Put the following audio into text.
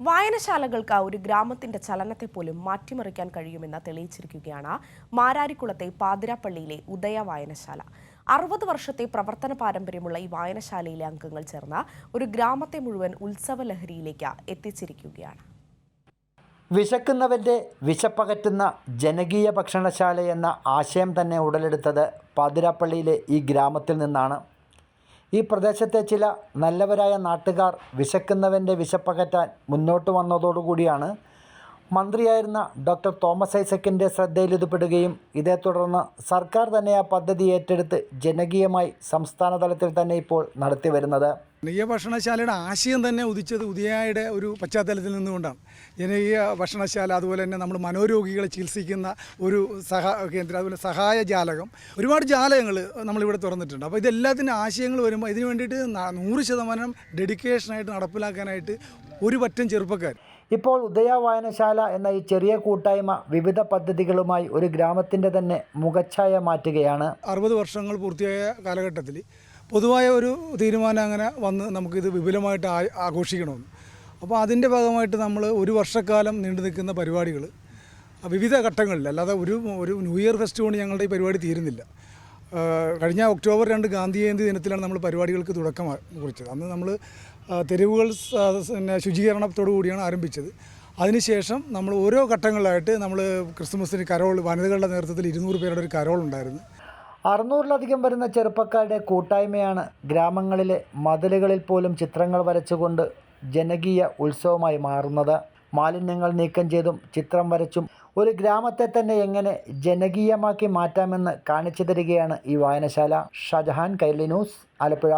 വായനശാലകൾക്ക് ഒരു ഗ്രാമത്തിന്റെ ചലനത്തെ പോലും മാറ്റിമറിക്കാൻ കഴിയുമെന്ന് തെളിയിച്ചിരിക്കുകയാണ് മാരാരിക്കുളത്തെ പാതിരാപ്പള്ളിയിലെ ഉദയ വായനശാല. 60 വർഷത്തെ പ്രവർത്തന പാരമ്പര്യമുള്ള ഈ വായനശാലയിലെ അംഗങ്ങൾ ചേർന്ന് ഒരു ഗ്രാമത്തെ മുഴുവൻ ഉത്സവലഹരിയിലേക്ക് എത്തിച്ചിരിക്കുകയാണ്. വിശക്കുന്നവൻ്റെ വിശപ്പകറ്റുന്ന ജനകീയ ഭക്ഷണശാല എന്ന ആശയം തന്നെ ഉടലെടുത്തത് പാതിരാപ്പള്ളിയിലെ ഈ ഗ്രാമത്തിൽ നിന്നാണ്. ഈ പ്രദേശത്തെ ചില നല്ലവരായ നാട്ടുകാർ വിശക്കുന്നവൻ്റെ വിശപ്പകറ്റാൻ മുന്നോട്ട് വന്നതോടുകൂടിയാണ് മന്ത്രിയായിരുന്ന ഡോക്ടർ തോമസ് ഐസക്കിൻ്റെ ശ്രദ്ധയിലിതുപ്പെടുകയും ഇതേ തുടർന്ന് സർക്കാർ തന്നെ ആ പദ്ധതി ഏറ്റെടുത്ത് ജനകീയമായി സംസ്ഥാന തലത്തിൽ തന്നെ ഇപ്പോൾ നടത്തി വരുന്നത്. ജനകീയ ഭക്ഷണശാലയുടെ ആശയം തന്നെ ഉദിച്ചത് ഉദയയുടെ ഒരു പശ്ചാത്തലത്തിൽ നിന്നുകൊണ്ടാണ്. ജനകീയ ഭക്ഷണശാല, അതുപോലെ തന്നെ നമ്മൾ മനോരോഗികളെ ചികിത്സിക്കുന്ന ഒരു കേന്ദ്രം, അതുപോലെ സഹായ ജാലകം, ഒരുപാട് ജാലകങ്ങൾ നമ്മളിവിടെ തുറന്നിട്ടുണ്ട്. അപ്പോൾ ഇതെല്ലാത്തിൻ്റെ ആശയങ്ങൾ വരുമ്പോൾ ഇതിനു വേണ്ടിയിട്ട് 100% ഡെഡിക്കേഷനായിട്ട് നടപ്പിലാക്കാനായിട്ട് ഒരു പറ്റം ചെറുപ്പക്കാർ. ഇപ്പോൾ ഉദയ വായനശാല എന്ന ഈ ചെറിയ കൂട്ടായ്മ വിവിധ പദ്ധതികളുമായി ഒരു ഗ്രാമത്തിൻ്റെ തന്നെ മുഖച്ഛായ മാറ്റുകയാണ്. 60 വർഷങ്ങൾ പൂർത്തിയായ കാലഘട്ടത്തിൽ പൊതുവായ ഒരു തീരുമാനം അങ്ങനെ വന്ന് നമുക്കിത് വിപുലമായിട്ട് ആഘോഷിക്കണമെന്ന്. അപ്പോൾ അതിൻ്റെ ഭാഗമായിട്ട് നമ്മൾ ഒരു വർഷക്കാലം നീണ്ടു നിൽക്കുന്ന പരിപാടികൾ വിവിധ ഘട്ടങ്ങളിൽ, അല്ലാതെ ഒരു ന്യൂ ഇയർ ഫെസ്റ്റ് കൊണ്ട് ഞങ്ങളുടെ ഈ പരിപാടി തീരുന്നില്ല. കഴിഞ്ഞ ഒക്ടോബർ 2 ഗാന്ധി ജയന്തി ദിനത്തിലാണ് നമ്മൾ പരിപാടികൾക്ക് തുടക്കം കുറിച്ചത്. അന്ന് നമ്മൾ തെരുവുകൾ ശുചീകരണത്തോടു കൂടിയാണ് ആരംഭിച്ചത്. അതിനുശേഷം നമ്മൾ ഓരോ ഘട്ടങ്ങളിലായിട്ട് നമ്മൾ ക്രിസ്തുമസിന് കരോൾ, വനിതകളുടെ നേതൃത്വത്തിൽ 200 പേരുടെ ഒരു കരോൾ ഉണ്ടായിരുന്നു. 600-ലധികം വരുന്ന ചെറുപ്പക്കാരുടെ കൂട്ടായ്മയാണ് ഗ്രാമങ്ങളിലെ മതിലുകളിൽ പോലും ചിത്രങ്ങൾ വരച്ചുകൊണ്ട് ജനകീയ ഉത്സവമായി മാറുന്നത്. മാലിന്യങ്ങൾ നീക്കം ചെയ്തും ചിത്രം വരച്ചും ഒരു ഗ്രാമത്തെ തന്നെ എങ്ങനെ ജനകീയമാക്കി മാറ്റാമെന്ന് കാണിച്ചു തരികയാണ് ഈ വായനശാല. ഷാജഹാൻ, കൈരളി ന്യൂസ്, ആലപ്പുഴ.